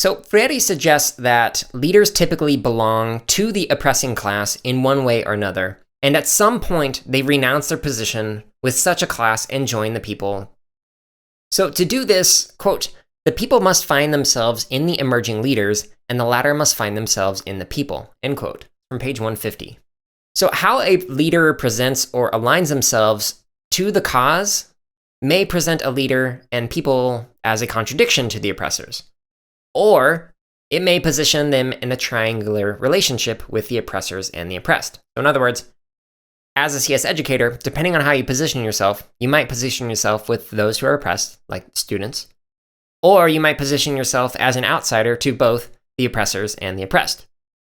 So Freire suggests that leaders typically belong to the oppressing class in one way or another, and at some point they renounce their position with such a class and join the people. So to do this, quote, "The people must find themselves in the emerging leaders, and the latter must find themselves in the people," end quote, from page 150. So how a leader presents or aligns themselves to the cause may present a leader and people as a contradiction to the oppressors. Or it may position them in a triangular relationship with the oppressors and the oppressed. So in other words, as a CS educator, depending on how you position yourself, you might position yourself with those who are oppressed, like students, or you might position yourself as an outsider to both the oppressors and the oppressed.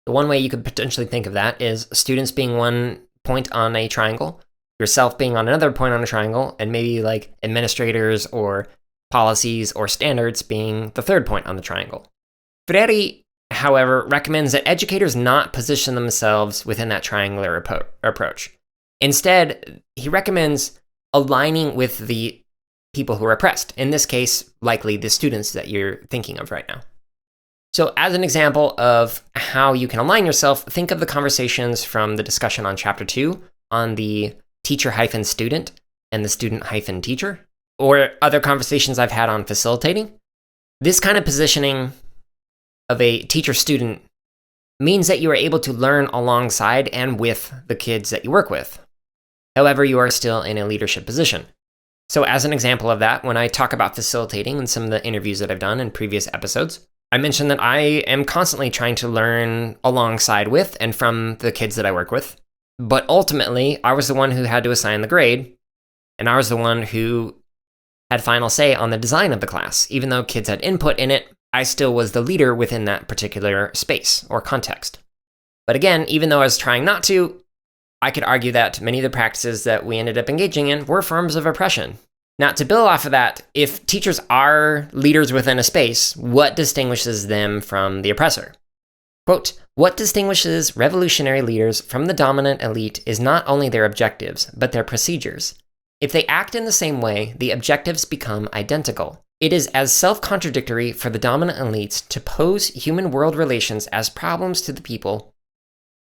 The one way you could potentially think of that is students being one point on a triangle, yourself being on another point on a triangle, and maybe like administrators or policies or standards being the third point on the triangle. Freire, however, recommends that educators not position themselves within that triangular approach. Instead, he recommends aligning with the people who are oppressed, in this case, likely the students that you're thinking of right now. So as an example of how you can align yourself, think of the conversations from the discussion on Chapter 2 on the teacher-student and the student-teacher, or other conversations I've had on facilitating. This kind of positioning of a teacher-student means that you are able to learn alongside and with the kids that you work with. However, you are still in a leadership position. So as an example of that, when I talk about facilitating in some of the interviews that I've done in previous episodes, I mentioned that I am constantly trying to learn alongside with and from the kids that I work with. But ultimately, I was the one who had to assign the grade, and I was the one who had final say on the design of the class. Even though kids had input in it, I still was the leader within that particular space or context. But again, even though I was trying not to, I could argue that many of the practices that we ended up engaging in were forms of oppression. Now, to build off of that, if teachers are leaders within a space, what distinguishes them from the oppressor? Quote, "What distinguishes revolutionary leaders from the dominant elite is not only their objectives, but their procedures. If they act in the same way, the objectives become identical. It is as self-contradictory for the dominant elites to pose human world relations as problems to the people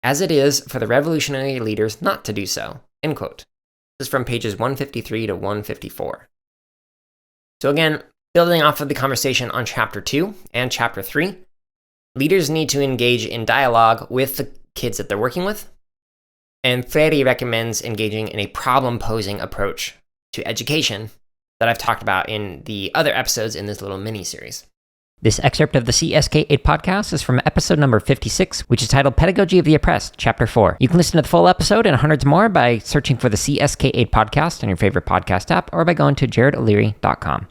as it is for the revolutionary leaders not to do so," end quote. This is from pages 153 to 154. So again, building off of the conversation on Chapter 2 and Chapter 3, leaders need to engage in dialogue with the kids that they're working with. And Freire recommends engaging in a problem-posing approach to education that I've talked about in the other episodes in this little mini-series. This excerpt of the CSK8 podcast is from episode number 56, which is titled Pedagogy of the Oppressed, Chapter 4. You can listen to the full episode and hundreds more by searching for the CSK8 podcast on your favorite podcast app or by going to jaredo'leary.com.